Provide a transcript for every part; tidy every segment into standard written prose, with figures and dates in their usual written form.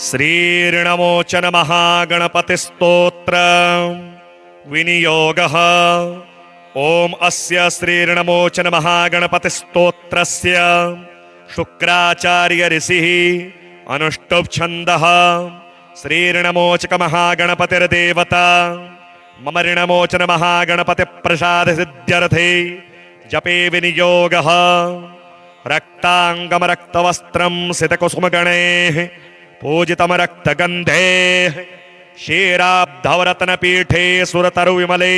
श्रीर्णमोचन महागणपति स्तोत्र विनियोगः। ओम अस्य श्रीर्णमोचन महागणपति स्तोत्रस्य शुक्राचार्य ऋषिः अनुष्टुप् छन्दः। श्रीर्णमोचक महागणपतिर्देवता मम ऋणमोचन महागणपति प्रसाद सिद्ध्यर्थे जपे विनियोगः। रक्तांगम रक्तवस्त्रं सितकुसुमगणैः पूजितम रक्तगन्धे क्षीराब्धवरत्नपीठे सुरतरुविमले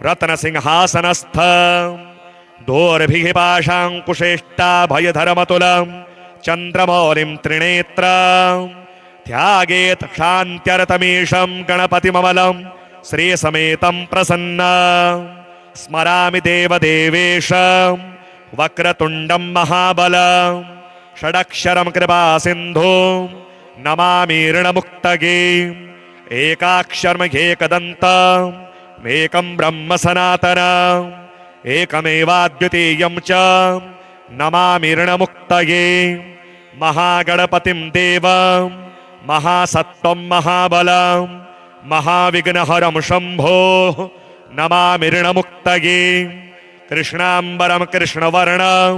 रत्नसिंहासनस्थ दोर्भिः पाशाङ्कुशेष्टाभयधरमतुलं चन्द्रमौलिं त्रिनेत्रं ध्यायेत् शान्त्यरतमीशं गणपतिममलं श्रीसमेतं प्रसन्नं। स्मरामि देवदेवेशं वक्रतुण्डं महाबलं षडक्षरं कृपासिन्धुं नमामि ऋणमुक्तये। एकाक्षरमेकदन्तम् एकं ब्रह्म सनातनम् एकमेवाद्वितीयं च नमामि ऋणमुक्तये। महागणपतिं देवं महासत्त्वं महाबलं महाविघ्नहरं शम्भो नमामि ऋणमुक्तये। कृष्णाम्बरं कृष्णवर्णं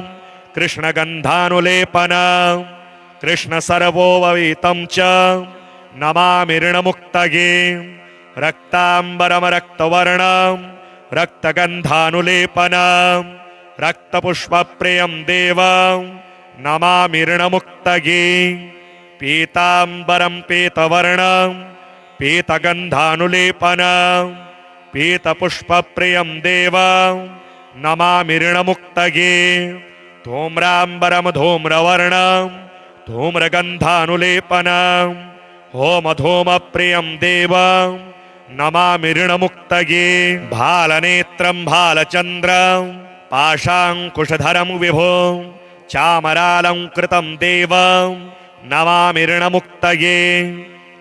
कृष्णगन्धानुलेपनं कृष्णसर्वोपवीतं च नमामि ऋणमुक्तये। रक्ताम्बरं रक्तवर्णं रक्तगन्धानुलेपनं रक्तपुष्पप्रियं देवं नमामि ऋणमुक्तये। पीताम्बरं पीतवर्णं पीतगन्धानुलेपनं पीतपुष्पप्रियं देवं नमामि ऋणमुक्तये। धूम्राम्बरं धूम्रवर्णं धूम्रगन्धानुलेपनं होमधूमप्रियं देवं नमामि ऋणमुक्तये। भालनेत्रं भालचन्द्रं पाशाङ्कुशधरं विभुं चामरालङ्कृतं देवं नमामि ऋणमुक्तये।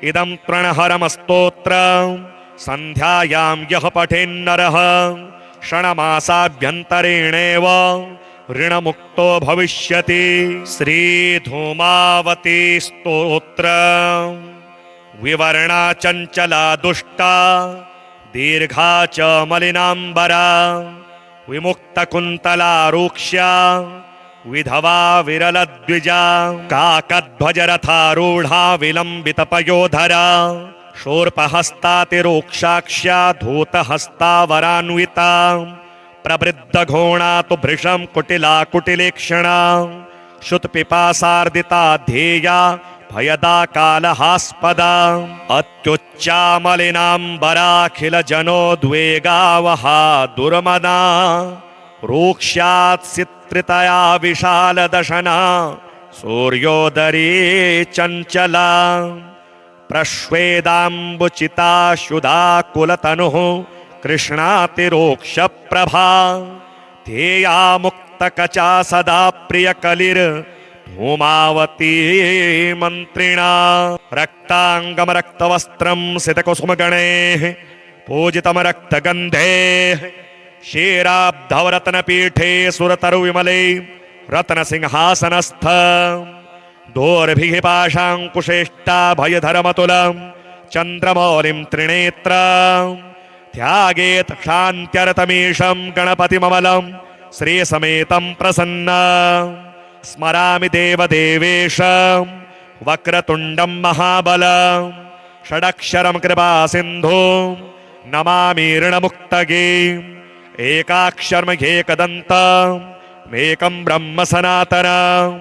इदं तृणहरमस्तोत्रं सन्ध्यायां यः पठेन्नरः षण्मासाभ्यन्तरेणेव ऋणमुक्तो भविष्यति। श्रीधूमावती स्तोत्रम् विवर्णा चञ्चला दुष्टा दीर्घा च मलिनाम्बरा विमुक्तकुन्तला रूक्ष्या विधवा विरलद्विजा काकध्वजरथारूढा विलम्बितपयोधरा शूर्पहस्तातिरोक्षाक्ष्या धूतहस्तावरान्विता प्रवृद्धघोणा तु भृशं कुटिला कुटिलेक्षणा शुतपिपासार्दिता ध्येया भयदा कालहास्पदा अत्युच्चामलिनाम्बराखिलजनोद्वेगावहा दुर्मदा रूक्ष्यात्सित्रितया विशालदशना सूर्योदरी चञ्चला प्रश्वेदाम्बुचिता शुदाकुलतनुः कृष्णातिरोक्षप्रभा ध्येया मुक्तकचा सदा प्रियकलिर्धूमावती मन्त्रिणा। रक्ताङ्गं रक्तवस्त्रं सितकुसुमगणैः पूजितं रक्तगन्धे क्षीराब्धवरत्नपीठे सुरतरुविमले रत्नसिंहासनस्थ दोर्भिः पाशाङ्कुशेष्टाभयधरमतुलं चन्द्रमौलिं त्रिनेत्रं ध्यायेत् शान्त्यरतमीशं गणपतिममलं श्रीसमेतं प्रसन्नं। स्मरामि देवदेवेशं वक्रतुण्डं महाबलं षडक्षरं कृपासिन्धुं नमामि ऋणमुक्तये। एकाक्षरमेकदन्तम् एकं ब्रह्म सनातनम्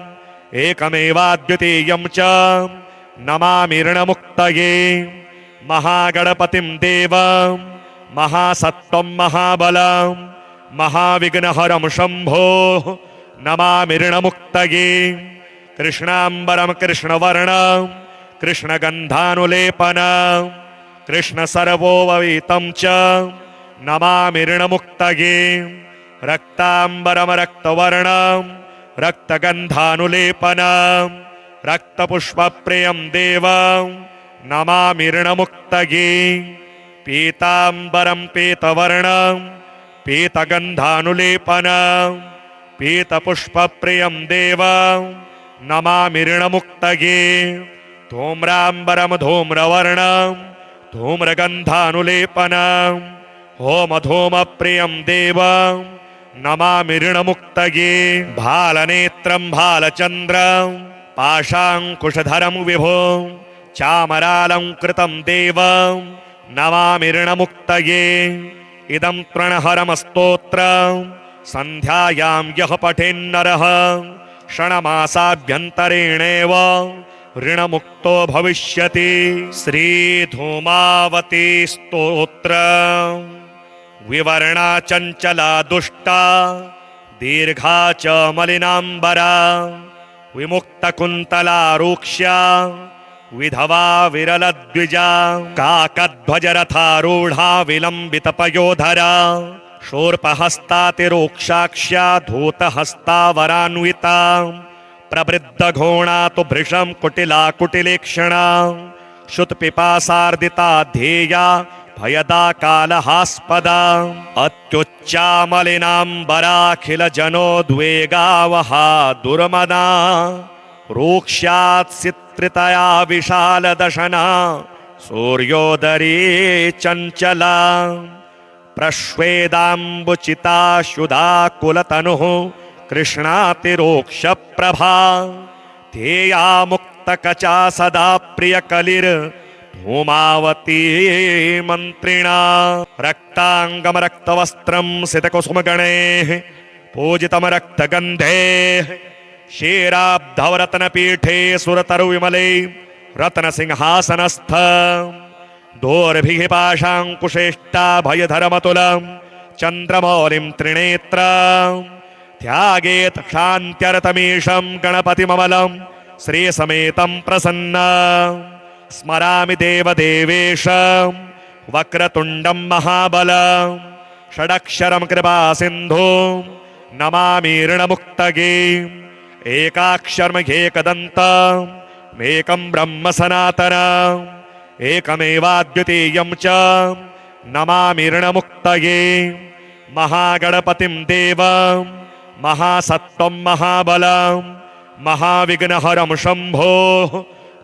एकमेवाद्वितीयं च नमामि ऋणमुक्तये। महागणपतिं देवं महासत्त्वं महाबलं महाविघ्नहरं शम्भो नमामि ऋणमुक्तये। कृष्णाम्बरं कृष्णवर्णं कृष्णगन्धानुलेपनं कृष्णसर्वोपवीतं च नमामि ऋणमुक्तये। रक्ताम्बरं रक्तवर्णं रक्तगन्धानुलेपनं रक्तपुष्पप्रियं देवं नमामि ऋणमुक्तये। पीताम्बरं पीतवर्णं पीतगन्धानुलेपनं पीतपुष्पप्रियं देवं नमामि ऋणमुक्तये। धूम्राम्बरं धूम्रवर्णं धूम्रगन्धानुलेपनं होमधूमप्रियं देवं नमामि ऋणमुक्तये भालनेत्रं भालचन्द्रं पाशाङ्कुशधरं विभुं चामरालङ्कृतं देवं नमामि ऋणमुक्तये इदं तृणहरमस्तोत्रं सन्ध्यायां यः पठेन्नरः षण्मासाभ्यन्तरेणेव ऋणमुक्तो भविष्यति। श्रीधूमावती स्तोत्र विवर्णा चञ्चला दुष्टा दीर्घा च मलिनाम्बरा विमुक्तकुन्तला रूक्ष्या विधवा विरलद्विजा काकध्वजरथारूढा विलम्बितपयोधरा शूर्पहस्तातिरोक्षाक्ष्या धूतहस्तावरान्विता प्रवृद्धघोणा तु भृशं कुटिला कुटिलेक्षणा श्रुतपिपासार्दिता ध्येया भयदा कालहास्पदा अत्युच्चामलिनाम्बराखिलजनोद्वेगावहा दुर्मदा रूक्ष्यात्सित्रितया विशालदशना सूर्योदरी चञ्चला प्रश्वेदाम्बुचिता शुदाकुलतनुः कृष्णातिरोक्षप्रभा ध्येया मुक्तकचा सदा प्रियकलिर्धूमावती मन्त्रिणा रक्ताङ्गमरक्तवस्त्रं सितकुसुमगणैः पूजितं रक्तगन्धैः क्षीराब्धवरत्नपीठे सुरतरुविमले रत्नसिंहासनस्थ दोर्भिः पाशाङ्कुशेष्टाभयधरमतुलं चन्द्रमौलिं त्रिनेत्रं त्यागेत क्षान्त्यरतमीशं गणपतिममलं श्रीसमेतं प्रसन्नं स्मरामि देवदेवेशं वक्रतुण्डं महाबलं षडक्षरं कृपासिन्धुं नमामि ऋणमुक्तये एकाक्षरमेकदन्तम् एकं ब्रह्म सनातनम् एकमेवाद्वितीयं च नमामि ऋणमुक्तये महागणपतिं देवं महासत्त्वं महाबलं महाविघ्नहरं शम्भो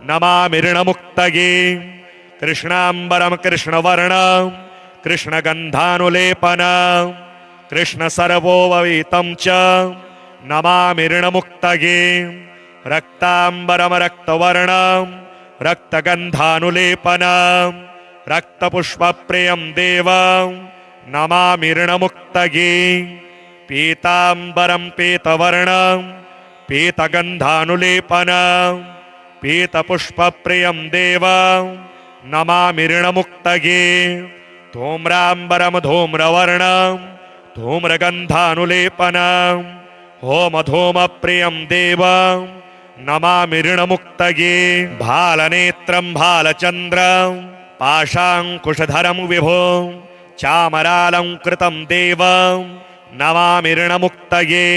नमामि ऋणमुक्तये कृष्णाम्बरं कृष्णवर्णं कृष्णगन्धानुलेपनं कृष्णसर्वोपवीतं च नमामि ऋणमुक्तये रक्ताम्बरं रक्तवर्णं रक्तगन्धानुलेपनं रक्तपुष्पप्रियं देवं नमामि ऋणमुक्तये पीताम्बरं पीतवर्णं पीतगन्धानुलेपनं पीतपुष्पप्रियं देवं नमामि ऋणमुक्तये धूम्राम्बरं धूम्रवर्णं धूम्रगन्धानुलेपनं होमधूमप्रियं देवं नमामि ऋणमुक्तये भालनेत्रं भालचन्द्रं पाशाङ्कुशधरं विभुं चामरालङ्कृतं देवं नमामि ऋणमुक्तये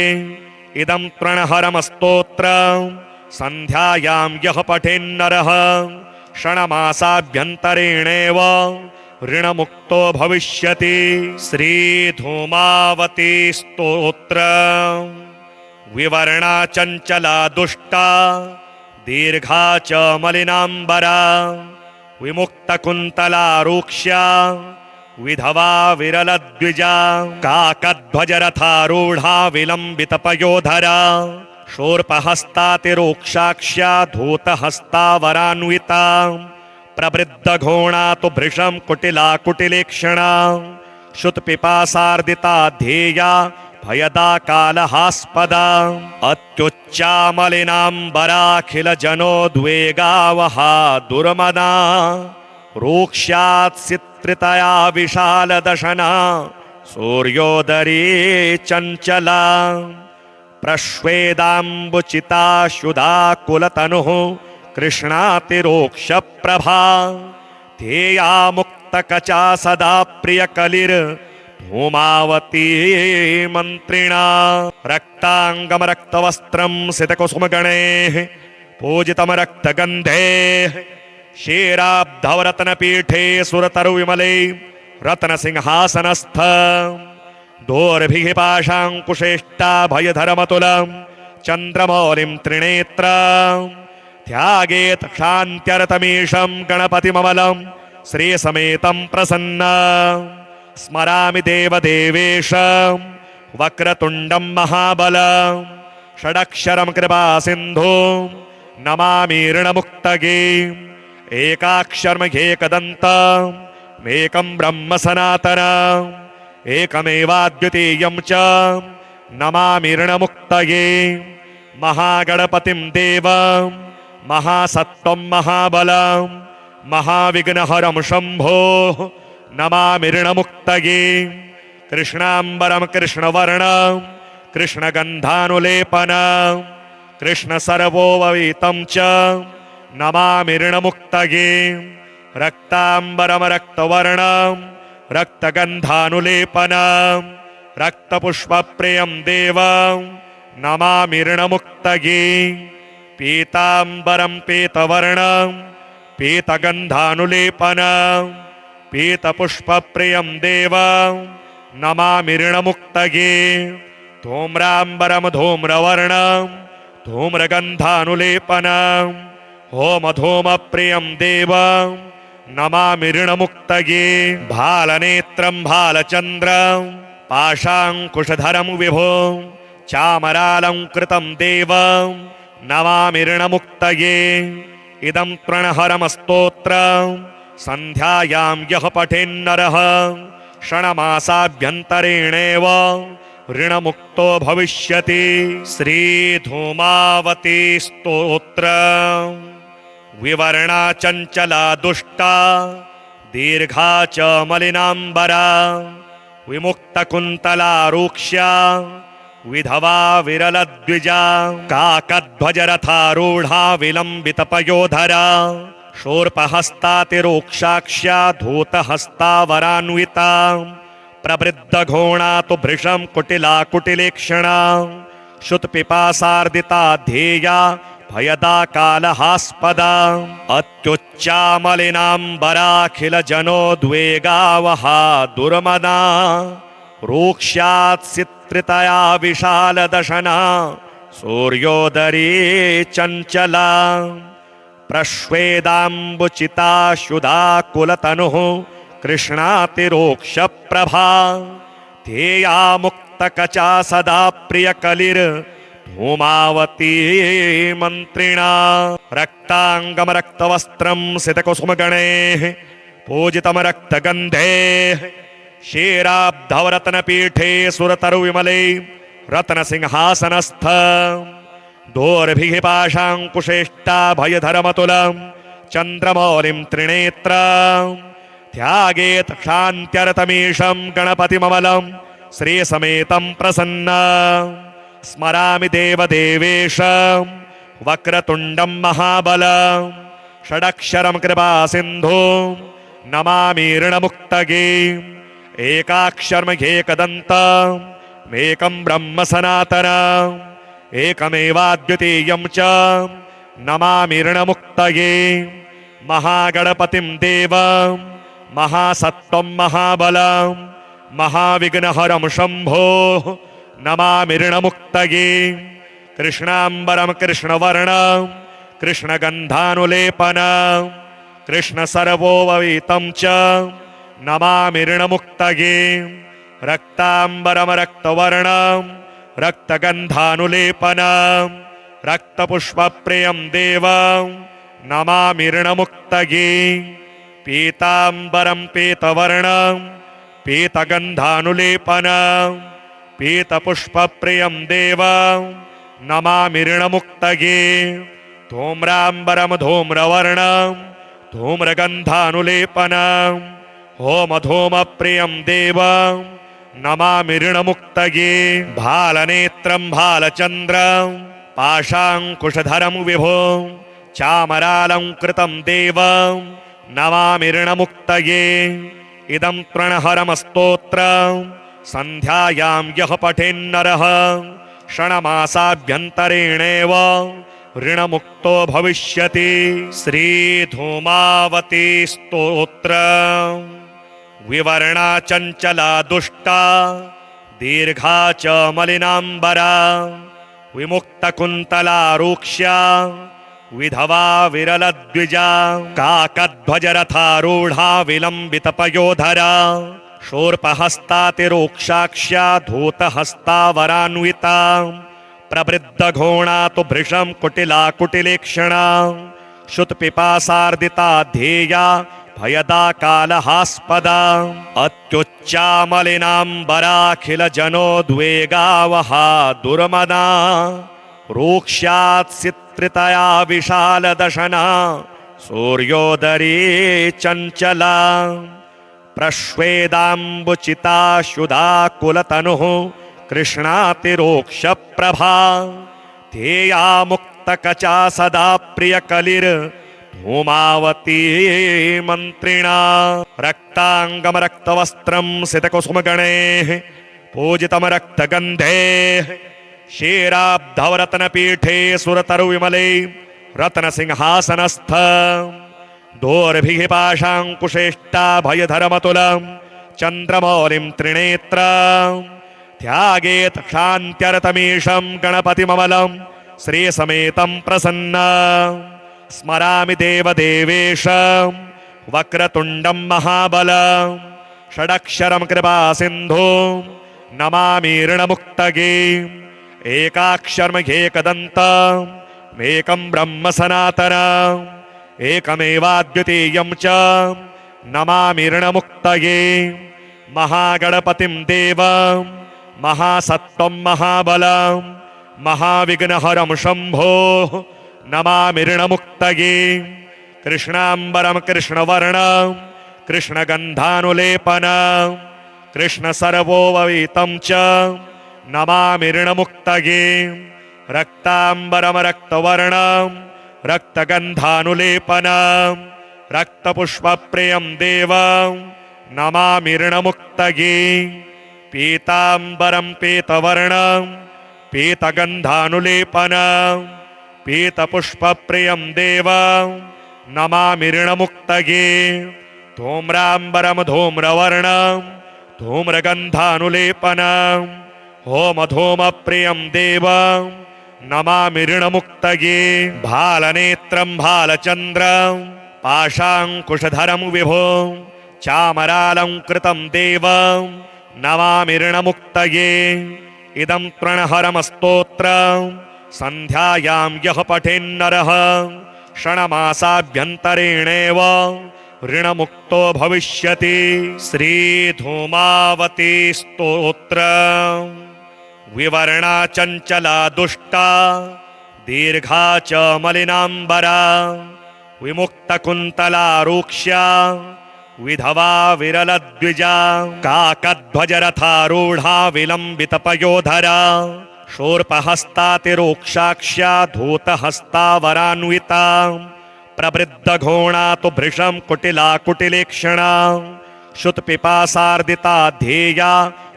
इदं तृणहरमस्तोत्रं सन्ध्यायां यः पठेन्नरः षण्मासाभ्यन्तरेणेव ऋणमुक्तो भविष्यति। श्रीधूमावती स्तोत्र विवर्णा चञ्चला दुष्टा दीर्घा च मलिनाम्बरा विमुक्तकुन्तला रूक्ष्या विधवा विरलद्विजा काकध्वजरथारूढा विलम्बितपयोधरा शूर्पहस्तातिरोक्षाक्ष्या धूतहस्तावरान्विता प्रवृद्धघोणा तु भृशं कुटिला कुटिलेक्षणा श्रुतपिपासार्दिता ध्येया भयदा कालहास्पदा अत्युच्चामलिनाम्बराखिलजनोद्वेगावहा दुर्मदा रूक्ष्यात्सित्रितया विशालदशना सूर्योदरी चञ्चला प्रश्वेदाम्बुचिता शुदाकुलतनुः कृष्णातिरोक्षप्रभा ध्येया मुक्तकचा सदा प्रियकलिर्धूमावती मन्त्रिणा रक्ताङ्गमरक्तवस्त्रं सितकुसुमगणैः पूजितं रक्तगन्धैः क्षीराब्धवरत्नपीठे सुरतरुविमले रत्नसिंहासनस्थ दोर्भिः पाशाङ्कुशेष्टाभयधरमतुलं चन्द्रमौलिं त्रिनेत्रं ध्यायेत् क्षान्त्यरतमीशं गणपतिममलं श्रीसमेतं प्रसन्ना स्मरामि देवदेवेशं वक्रतुण्डं महाबलं षडक्षरं कृपासिन्धुं नमामि ऋणमुक्तये एकाक्षरमेकदन्तम् एकं ब्रह्म सनातनम् एकमेवाद्वितीयं च नमामि ऋणमुक्तये महागणपतिं देवं महासत्त्वं महाबलं महाविघ्नहरं शम्भोः नमामि ऋणमुक्तये कृष्णाम्बरं कृष्णवर्णं कृष्णगन्धानुलेपनं कृष्णसर्वोपवीतं च नमामि ऋणमुक्तये रक्ताम्बरं रक्तवर्णं रक्तगन्धानुलेपनं रक्तपुष्पप्रियं देवं नमामि ऋणमुक्तये पीताम्बरं पीतवर्णं पीतगन्धानुलेपनं पीतपुष्पप्रियं देवं नमामि ऋणमुक्तये धूम्राम्बरं धूम्रवर्णं धूम्रगन्धानुलेपनं होमधूमप्रियं देवं नमामि ऋणमुक्तये भालनेत्रं भालचन्द्रं पाशाङ्कुशधरं विभुं चामरालङ्कृतं देवं नमामि ऋणमुक्तये इदं तृणहरमस्तोत्रं सन्ध्यायां यः पठेन्नरः षण्मासाभ्यन्तरेणेव ऋणमुक्तो भविष्यति श्रीधूमावती स्तोत्रम् विवर्णा चञ्चला दुष्टा दीर्घा च मलिनाम्बरा विमुक्तकुन्तला रूक्ष्या विधवा विरलद्विजा काकध्वजरथारूढा विलम्बितपयोधरा शूर्पहस्तातिरोक्षाक्ष्या धूतहस्तावरान्विता प्रवृद्धघोणा तु भृशं कुटिला कुटिलेक्षणा शुत्पिपासार्दिता ध्येया भयदा कालहास्पदा अत्युच्चामलिनाम्बराखिलजनोद्वेगावहा दुर्मदा रूक्ष्यात्सित्रितया विशालदशना सूर्योदरी चञ्चला प्रश्वेदाम्बुचिता शुदाकुलतनुः कृष्णातिरोक्षप्रभा ध्येया मुक्तकचा सदा प्रियकलिर्धूमावती मन्त्रिणा रक्ताङ्गं रक्तवस्त्रं सितकुसुमगणैः पूजितं रक्तगन्धैः क्षीराब्धवरत्नपीठे सुरतरुविमले रत्नसिंहासनस्थ दोर्भिः पाशाङ्कुशेष्टाभयधरमतुलं चन्द्रमौलिं त्रिनेत्रं ध्यायेत् क्षान्त्यरतमीशं गणपतिममलं श्रीसमेतं प्रसन्ना स्मरामि देवदेवेशं वक्रतुण्डं महाबलं षडक्षरं कृपासिन्धुं नमामि ऋणमुक्तये एकाक्षरमेकदन्तम् एकं ब्रह्म सनातनम् एकमेवाद्वितीयं च नमामि ऋणमुक्तये महागणपतिं देवं महासत्त्वं महाबलं महाविघ्नहरं शम्भोः नमामि ऋणमुक्तये कृष्णाम्बरं कृष्णवर्णं कृष्णगन्धानुलेपनं कृष्णसर्वोपवीतं च नमामि ऋणमुक्तये रक्ताम्बरं रक्तवर्णं रक्तगन्धानुलेपनं रक्तपुष्पप्रियं देवं नमामि ऋणमुक्तये पीताम्बरं पीतवर्णं पीतगन्धानुलेपनं पीतपुष्पप्रियं देवं नमामि ऋणमुक्तये धूम्राम्बरं धूम्रवर्णं धूम्रगन्धानुलेपनं होमधूमप्रियं देवं नमामि ऋणमुक्तये भालनेत्रं भालचन्द्रं पाशाङ्कुशधरं विभुं चामरालङ्कृतं देवं नमामि ऋणमुक्तये इदं तृणहरमस्तोत्रं सन्ध्यायां यः पठेन्नरः षण्मासाभ्यन्तरेणेव ऋणमुक्तो भविष्यति श्रीधूमावती स्तोत्रम् विवर्णा चञ्चला दुष्टा दीर्घा च मलिनाम्बरा विमुक्तकुन्तला रूक्ष्या विधवा विरलद्विजा काकध्वजरथारूढा विलम्बितपयोधरा शूर्पहस्तातिरोक्षाक्ष्या धूतहस्ता वरान्विता प्रवृद्धघोणा तु भृशं कुटिला कुटिलेक्षणा श्रुतपिपासार्दिता ध्येया भयदा कालहास्पदा अत्युच्चामलिनाम्बराखिलजनोद्वेगावहा दुर्मदा रूक्ष्यात्सित्रितया विशालदशना सूर्योदरी चञ्चला प्रश्वेदाम्बुचिताशुधाकुलतनुः कृष्णातिरोक्षप्रभा ध्येया मुक्तकचा सदा प्रियकलिर्धूमावती मन्त्रिणा रक्ताङ्गमरक्तवस्त्रं सितकुसुमगणैः पूजितं रक्तगन्धैः क्षीराब्धवरत्नपीठे सुरतरुविमले रत्नसिंहासनस्थ दोर्भिः पाशाङ्कुशेष्टाभयधरमतुलं चन्द्रमौलिं त्रिनेत्रं त्यागेत क्षान्त्यरतमीशं गणपतिममलं श्रीसमेतं प्रसन्न स्मरामि देवदेवेशं वक्रतुण्डं महाबलं षडक्षरं कृपासिन्धुं नमामि ऋणमुक्तगे एकाक्षरमेकदन्तम् एकं ब्रह्म सनातनम् एकमेवाद्वितीयं च नमामि ऋणमुक्तये महागणपतिं देवं महासत्त्वं महाबलं महाविघ्नहरं शम्भो नमामि ऋणमुक्तये कृष्णाम्बरं कृष्णवर्णं कृष्णगन्धानुलेपनं कृष्णसर्वोपवीतं च नमामि ऋणमुक्तये रक्ताम्बरं रक्तवर्णं रक्तगन्धानुलेपनं रक्तपुष्पप्रियं देवं नमामि ऋणमुक्तये पीताम्बरं पीतवर्णं पीतगन्धानुलेपनं पीतपुष्पप्रियं देवं नमामि ऋणमुक्तये धूम्राम्बरं धूम्रवर्णं धूम्रगन्धानुलेपनं होमधूमप्रियं देवं नमामि ऋणमुक्तये भालनेत्रं भालचन्द्रं पाशाङ्कुशधरं विभुं चामरालङ्कृतं देवं नमामि ऋणमुक्तये इदं तृणहरमस्तोत्रं सन्ध्यायां यः पठेन्नरः षण्मासाभ्यन्तरेणेव ऋणमुक्तो भविष्यति श्रीधूमावती स्तोत्रम् विवर्णा चञ्चला दुष्टा दीर्घा च मलिनाम्बरा विमुक्तकुन्तला रूक्ष्या विधवा विरलद्विजा काकध्वजरथारूढा विलम्बितपयोधरा शूर्पहस्तातिरोक्षाक्ष्या धूतहस्ता वरान्विता प्रवृद्धघोणा तु भृशं कुटिला कुटिलेक्षणा श्रुतपिपासार्दिता ध्येया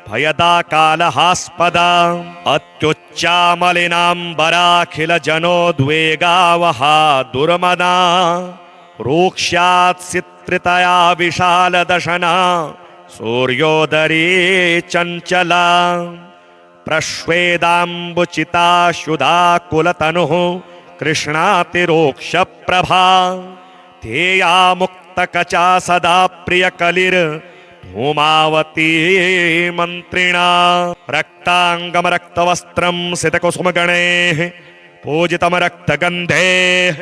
भयदा कालहास्पदा अत्युच्चामलिनाम्बराखिलजनोद्वेगावहा दुर्मदा रूक्ष्यात्सित्रितया विशालदशना सूर्योदरी चञ्चला प्रश्वेदाम्बुचिताशुधाकुलतनुः कृष्णातिरोक्षप्रभा ध्येया मुक्तकचा सदा प्रियकलिर्धूमावती मन्त्रिणा रक्ताङ्गमरक्तवस्त्रं सितकुसुमगणैः पूजितं रक्तगन्धैः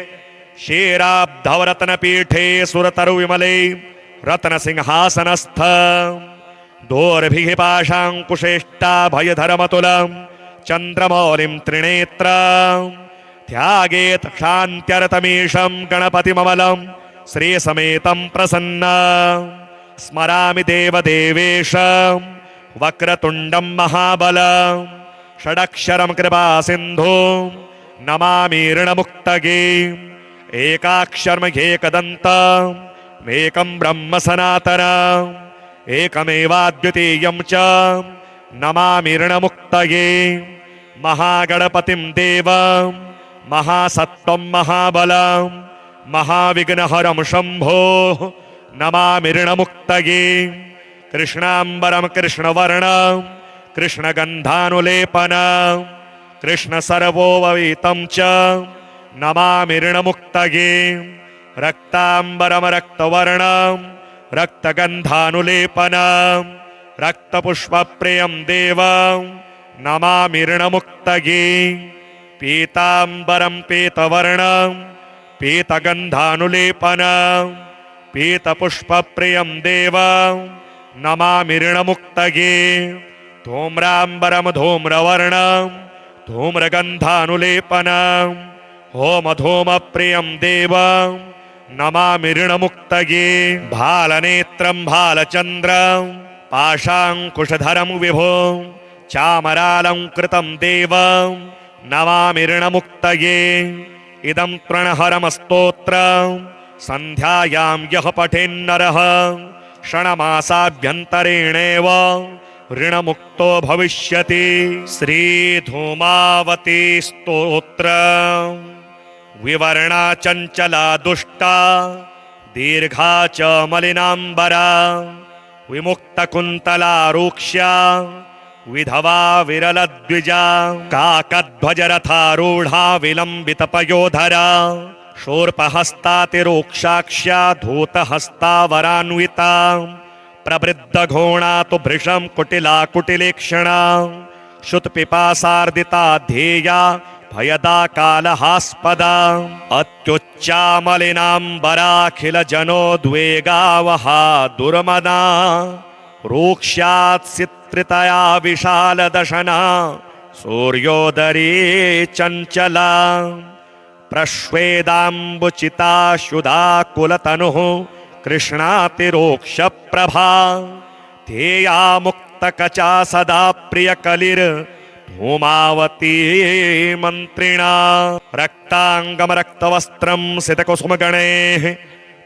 क्षीराब्धवरत्नपीठे सुरतरुविमले रत्नसिंहासनस्थ दोर्भिः पाशाङ्कुशेष्टाभयधरमतुलं चन्द्रमौलिं त्रिनेत्रं त्यागेत क्षान्त्यरतमीशं गणपतिममलं श्रीसमेतं प्रसन्न स्मरामि देवदेवेशं वक्रतुण्डं महाबलं षडक्षरं कृपासिन्धुं नमामि ऋणमुक्तये एकाक्षरमेकदन्तम् एकं ब्रह्म सनातनम् एकमेवाद्वितीयं च नमामि ऋणमुक्तये महागणपतिं देवं महासत्त्वं महाबलं महाविघ्नहरं शम्भो नमामि ऋणमुक्तये कृष्णाम्बरं कृष्णवर्णं कृष्णगन्धानुलेपनं कृष्णसर्वोपवीतं च नमामि ऋणमुक्तये रक्ताम्बरम रक्तवर्णं रक्तगन्धानुलेपनं रक्तपुष्पप्रियं देवं नमामि ऋणमुक्तये पीताम्बरं पीतवर्णं पीतगन्धानुलेपनं पीतपुष्पप्रियं देवं नमामि ऋणमुक्तये धूम्राम्बरं धूम्रवर्णं धूम्रगन्धानुलेपनं होमधूमप्रियं देवं नमामि ऋणमुक्तये भालनेत्रं भालचन्द्रं पाशाङ्कुशधरं विभुं चामरालङ्कृतं देवं नमामि ऋणमुक्तये इदं तृणहरमस्तोत्रं सन्ध्यायां यः पठेन्नरः षण्मासाभ्यन्तरेणेव ऋणमुक्तो भविष्यति। श्रीधूमावती स्तोत्रम् विवर्णा चञ्चला दुष्टा दीर्घा च मलिनाम्बरा विमुक्तकुन्तला रूक्ष्या विधवा विरलद्विजा काकध्वजरथारूढा विलम्बितपयोधरा शूर्पहस्तातिरोक्षाक्ष्या धूतहस्तावरान्विता प्रवृद्धघोणा तु भृशं कुटिला कुटिलेक्षणा श्रुतपिपासार्दिता ध्येया भयदा कालहास्पदा अत्युच्चामलिनाम्बराखिलजनोद्वेगावहा दुर्मदा रूक्ष्यात्सित्रितया विशालदशना सूर्योदरी चञ्चला प्रश्वेदाम्बुचिता शुदा कुलतनुः कृष्णातिरोक्षप्रभा ध्येया मुक्तकचा सदा प्रियकलिर्धूमावती मन्त्रिणा रक्ताङ्गमरक्तवस्त्रं सितकुसुमगणैः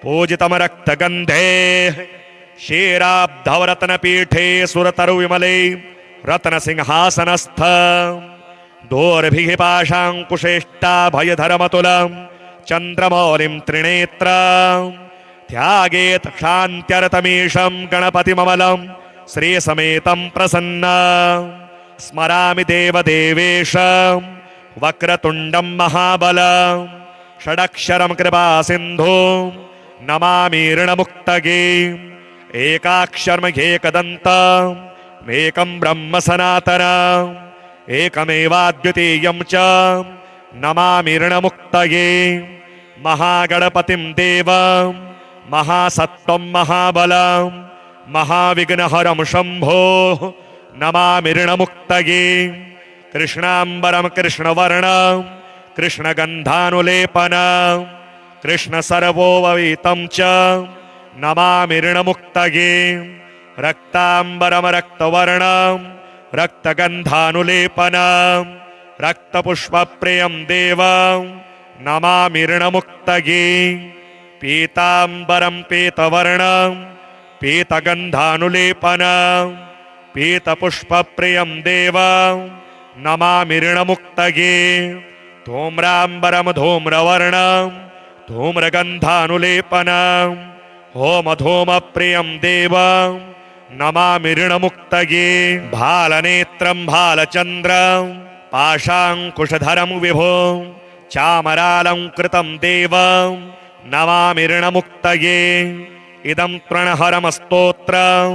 पूजितं रक्तगन्धैः क्षीराब्धवरत्नपीठे सुरतरुविमले रत्नसिंहासनस्थ दोर्भिः पाशाङ्कुशेष्टाभयधरमतुलं चन्द्रमौलिं त्रिनेत्रं ध्यायेत् शान्त्यरतमीशं गणपतिममलं श्रीसमेतं प्रसन्नं स्मरामि देवदेवेशं वक्रतुण्डं महाबलं षडक्षरं कृपासिन्धुं नमामि ऋणमुक्तये एकाक्षरमेकदन्तम् एकं ब्रह्म सनातनम् एकमेवाद्वितीयं च नमामि ऋणमुक्तये महागणपतिं देवं महासत्त्वं महाबलं महाविघ्नहरं शम्भोः नमामि ऋणमुक्तये कृष्णाम्बरं कृष्णवर्णं कृष्णगन्धानुलेपनं कृष्णसर्वोपवीतं च नमामि ऋणमुक्तये रक्ताम्बरं रक्तवर्णं रक्तगन्धानुलेपनं रक्तपुष्पप्रियं देवं नमामि ऋणमुक्तये पीताम्बरं पीतवर्णं पीतगन्धानुलेपनं पीतपुष्पप्रियं देवं नमामि ऋणमुक्तये धूम्राम्बरं धूम्रवर्णं धूम्रगन्धानुलेपनं होमधूमप्रियं देवं नमामि ऋणमुक्तये भालनेत्रं भालचन्द्रं पाशाङ्कुशधरं विभुं चामरालङ्कृतं देवं नमामि ऋणमुक्तये इदं तृणहरमस्तोत्रं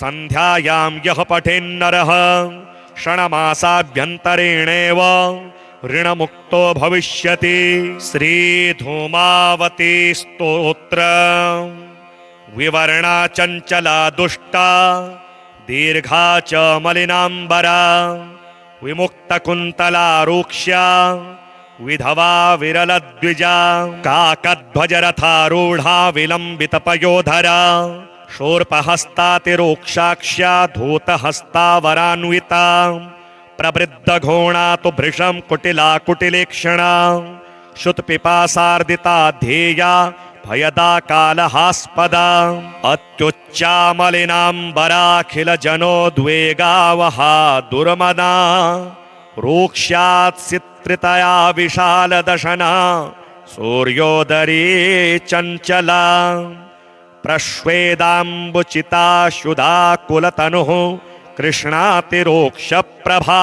सन्ध्यायां यः पठेन्नरः षण्मासाभ्यन्तरेणेव ऋणमुक्तो भविष्यति। श्रीधूमावती स्तोत्रम् विवर्णा चञ्चला दुष्टा दीर्घा च मलिनाम्बरा विमुक्तकुन्तला रूक्ष्या विधवा विरलद्विजा काकध्वजरथारूढा विलम्बितपयोधरा शूर्पहस्तातिरोक्षाक्ष्या धूतहस्तावरान्विता प्रवृद्धघोणा तु भृशं कुटिला कुटिलेक्षणा श्रुतपिपासार्दिता ध्येया भयदा कालहास्पदा अत्युच्चामलिनाम्बराखिलजनोद्वेगावहा दुर्मदा रूक्ष्यात्सित्रितया विशालदशना सूर्योदरी चञ्चला प्रश्वेदाम्बुचिता शुदा कुलतनुः कृष्णातिरोक्षप्रभा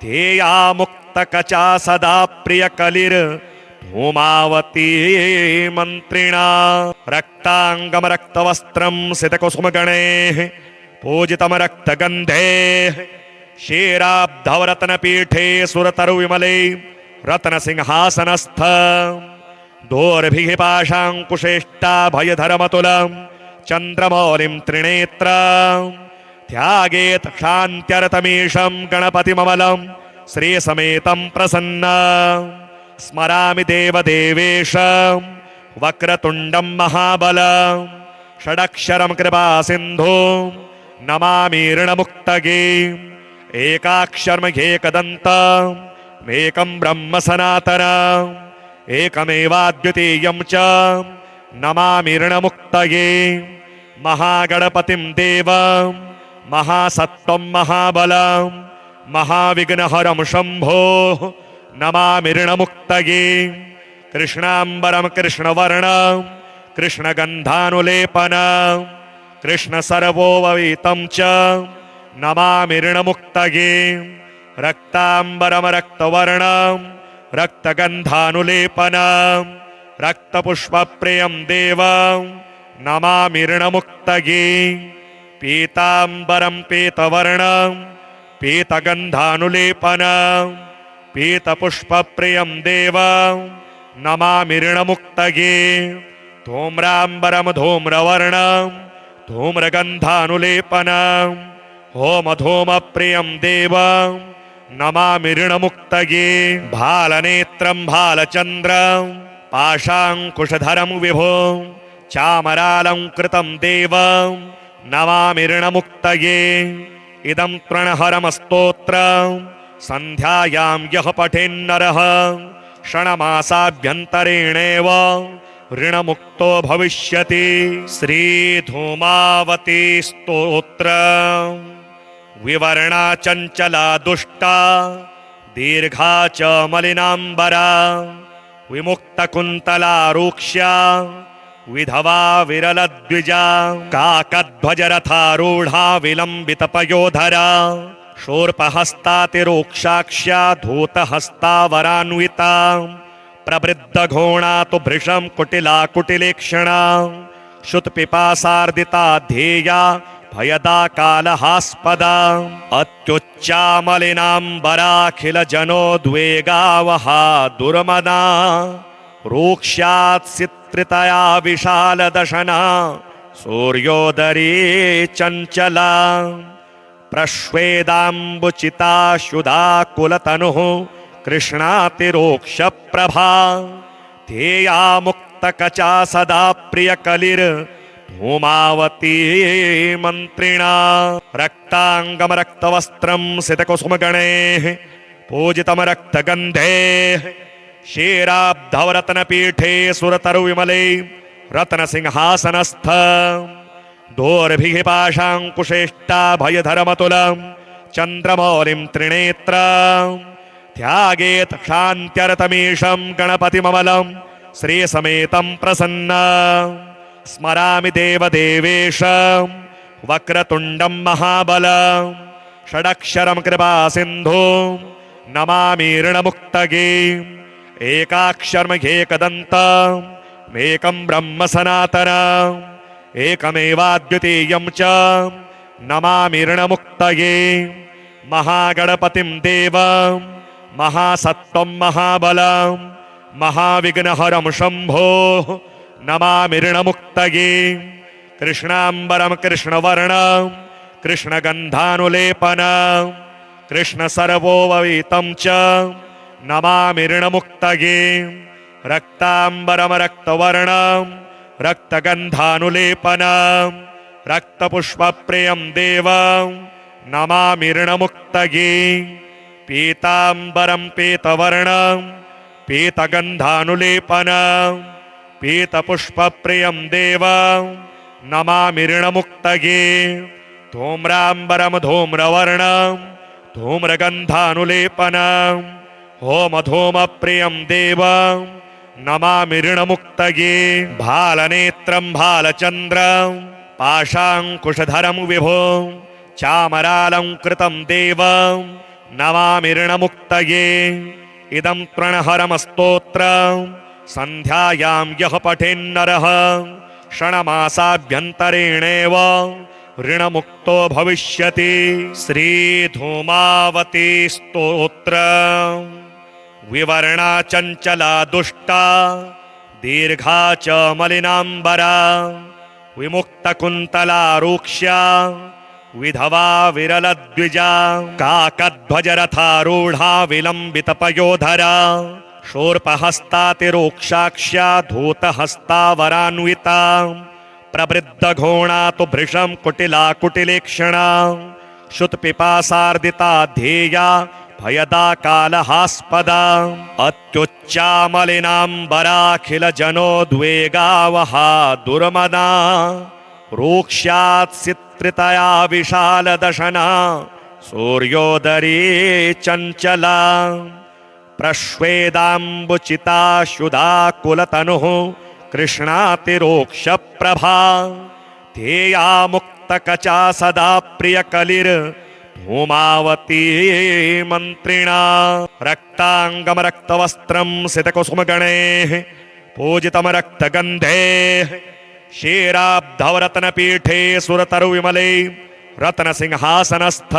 ध्येया मुक्तकचा सदा प्रियकलिर् धूमावती मन्त्रिणा रक्ताङ्गम रक्तवस्त्रं सितकुसुमगणैः पूजितं रक्तगन्धैः क्षीराब्धवरत्नपीठे सुरतरुविमले रत्नसिंहासनस्थ दोर्भिः पाशाङ्कुशेष्टाभयधरमतुलं चन्द्रमौलिं त्रिनेत्रं त्यागेत् क्षान्त्यरतमीशं गणपतिममलं श्रीसमेतं प्रसन्नं स्मरामि देवदेवेशं वक्रतुण्डं महाबलं षडक्षरं कृपासिन्धुं नमामि ऋणमुक्तगे एकाक्षरमेकदन्तम् एकं ब्रह्म सनातनम् एकमेवाद्वितीयं च नमामि ऋणमुक्तये महागणपतिं देवं महासत्त्वं महाबलं महाविघ्नहरं शम्भो नमामि ऋणमुक्तये कृष्णाम्बरं कृष्णवर्णं कृष्णगन्धानुलेपनं कृष्णसर्वोपवीतं च नमामि ऋणमुक्तये रक्ताम्बरं रक्तवर्णं रक्तगन्धानुलेपनं रक्तपुष्पप्रियं देवं नमामि ऋणमुक्तये पीताम्बरं पीतवर्णं पीतगन्धानुलेपनं पीतपुष्पप्रियं देवं नमामि ऋणमुक्तये धूम्राम्बरं धूम्रवर्णं धूम्रगन्धानुलेपनं होमधूमप्रियं देवं नमामि ऋणमुक्तये भालनेत्रं भालचन्द्रं पाशाङ्कुशधरं विभुं चामरालङ्कृतं देवं नमामि ऋणमुक्तये इदं तृणहरं स्तोत्रं सन्ध्यायां यः पठेन्नरः षण्मासाभ्यन्तरेणेव ऋणमुक्तो भविष्यति श्रीधूमावती स्तोत्रम् विवर्णा चञ्चला दुष्टा दीर्घा च मलिनाम्बरा विमुक्तकुन्तला रूक्ष्या विधवा विरलद्विजा काकध्वजरथारूढा विलम्बितपयोधरा शूर्पहस्तातिरोक्षाक्ष्या धूतहस्तावरान्विता प्रवृद्धघोणा तु भृशं कुटिला कुटिलेक्षणा श्रुतपिपासार्दिता ध्येया भयदा कालहास्पदा अत्युच्चामलिनाम्बराखिलजनोद्वेगावहा दुर्मदा रूक्ष्यात्सित्रितया विशालदशना सूर्योदरी चञ्चला प्रश्वेदाम्बुचिता शुदाकुलतनुः कृष्णातिरोक्षप्रभा ध्येया मुक्तकचा सदा प्रियकलिर्धूमावती मन्त्रिणा रक्ताङ्गम रक्तवस्त्रं सितकुसुमगणैः पूजितं रक्तगन्धैः क्षीराब्धवरत्नपीठे सुरतरुविमले रत्नसिंहासनस्थ दोर्भिः पाशाङ्कुशेष्टाभयधरमतुलं चन्द्रमौलिं त्रिनेत्रं त्यागेत् क्षान्त्यरतमीशं गणपतिममलं श्रीसमेतं प्रसन्नं स्मरामि देवदेवेशं वक्रतुण्डं महाबलं षडक्षरं कृपासिन्धुं नमामि ऋणमुक्तये एकाक्षरमेकदन्तम् एकं ब्रह्म सनातनम् एकमेवाद्वितीयं च नमामि ऋणमुक्तये महागणपतिं देवं महासत्त्वं महाबलं महाविघ्नहरं शम्भो नमामि ऋणमुक्तये कृष्णाम्बरं कृष्णवर्णं कृष्णगन्धानुलेपनं कृष्णसर्वोपवीतं च नमामि ऋणमुक्तये रक्ताम्बरं रक्तवर्णं रक्तगन्धानुलेपनं रक्तपुष्पप्रियं देवं नमामि ऋणमुक्तये पीताम्बरं पीतवर्णं पीतगन्धानुलेपनं पीतपुष्पप्रियं देवं नमामि ऋणमुक्तये धूम्राम्बरं धूम्रवर्णं धूम्रगन्धानुलेपनं होमधूमप्रियं देवं नमामि ऋणमुक्तये भालनेत्रं भालचन्द्रं पाशाङ्कुशधरं विभुं चामरालङ्कृतं देवं नमामि ऋणमुक्तये इदं तृणहरमस्तोत्रं सन्ध्यायां यः पठेन्नरः षण्मासाभ्यन्तरेणेव ऋणमुक्तो भविष्यति। श्रीधूमावती स्तोत्र। विवर्णा चञ्चला दुष्टा दीर्घा च मलिनाम्बरा विमुक्तकुन्तला रूक्ष्या विधवा विरलद्विजा काकध्वजरथारूढा विलम्बितपयोधरा शूर्पहस्तातिरोक्षाक्ष्या धूतहस्तावरान्विता प्रवृद्धघोणा तु भृशं कुटिला कुटिलेक्षणा श्रुतपिपासार्दिता ध्येया भयदा कालहास्पदा अत्युच्चामलिनाम्बराखिलजनोद्वेगावहा दुर्मदा रूक्ष्यात्सित्रितया विशालदशना सूर्योदरी चञ्चला प्रश्वेदाम्बुचिता शुदा कुलतनुः कृष्णातिरोक्षप्रभा ध्येया मुक्तकचा सदा प्रियकलिर्धूमावती मन्त्रिणा रक्ताङ्गमरक्तवस्त्रं सितकुसुमगणैः पूजितं रक्तगन्धैः क्षीराब्धवरत्नपीठे सुरतरुविमले रत्नसिंहासनस्थ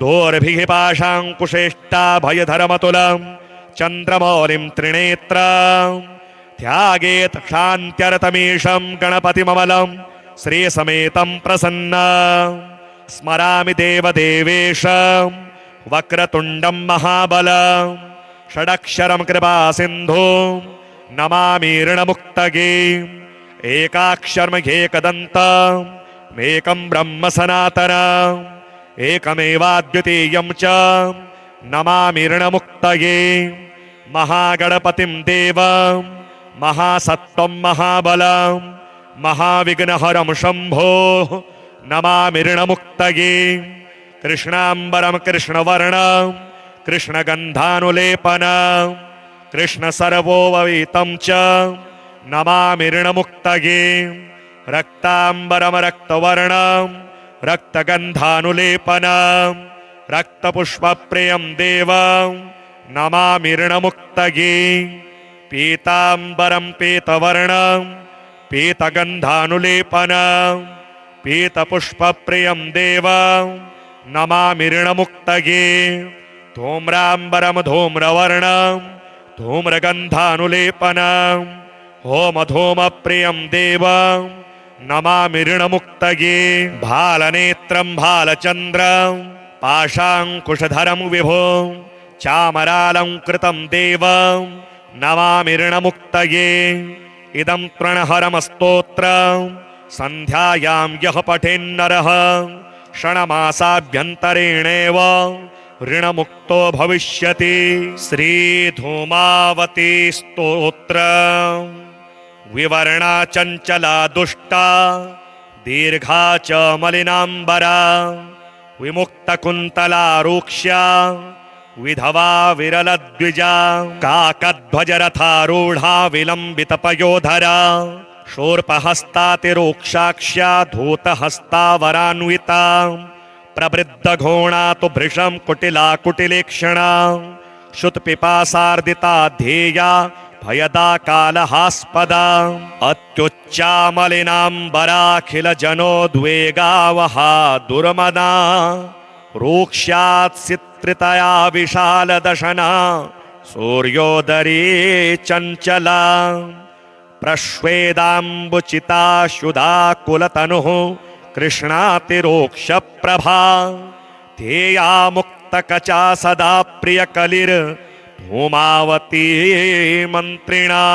दोर्भिः पाशाङ्कुशेष्टाभयधरमतुलं चन्द्रमौलिं त्रिनेत्रं ध्यायेत् शान्त्यरतमीशं गणपतिममलं श्रीसमेतं प्रसन्नं स्मरामि देवदेवेशं वक्रतुण्डं महाबलं षडक्षरं कृपासिन्धुं नमामि ऋणमुक्तये एकाक्षरमेकदन्तम् एकं ब्रह्म सनातनम् एकमेवाद्वितीयं च नमामि ऋणमुक्तये महागणपतिं देवं महासत्त्वं महाबलं महाविघ्नहरं शम्भो नमामि ऋणमुक्तये कृष्णाम्बरं कृष्णवर्णं कृष्णगन्धानुलेपनं कृष्णसर्वोपवीतं च नमामि ऋणमुक्तये रक्ताम्बरं रक्तवर्णं रक्तगन्धानुलेपनं रक्तपुष्पप्रियं देवं नमामि ऋणमुक्तये पीताम्बरं पीतवर्णं पीतगन्धानुलेपनं पीतपुष्पप्रियं देवं नमामि ऋणमुक्तये धूम्राम्बरं धूम्रवर्णं धूम्रगन्धानुलेपनं होमधूमप्रियं देवं नमामि ऋणमुक्तये भालनेत्रं भालचन्द्रं पाशाङ्कुशधरं विभुं चामरालङ्कृतं देवं नमामि ऋणमुक्तये इदं तृणहरमस्तोत्रं सन्ध्यायां यः पठेन्नरः षण्मासाभ्यन्तरेणेव ऋणमुक्तो भविष्यति। श्रीधूमावती स्तोत्र। विवर्णा चञ्चला दुष्टा दीर्घा च मलिनाम्बरा विमुक्तकुन्तला रूक्ष्या विधवा विरलद्विजा काकध्वजरथारूढा विलम्बितपयोधरा शूर्पहस्तातिरोक्षाक्ष्या धूतहस्तावरान्विता प्रवृद्धघोणा तु भृशं कुटिला कुटिलेक्षणा श्रुतपिपासार्दिता ध्येया भयदा कालहास्पदा अत्युच्चामलिनाम्बराखिलजनोद्वेगावहा दुर्मदा रूक्ष्यात्सित्रितया विशालदशना सूर्योदरी चञ्चला प्रश्वेदाम्बुचिता शुदा कुलतनुः कृष्णातिरोक्षप्रभा ध्येया मुक्तकचा सदा प्रियकलिर्धूमावती मन्त्रिणा।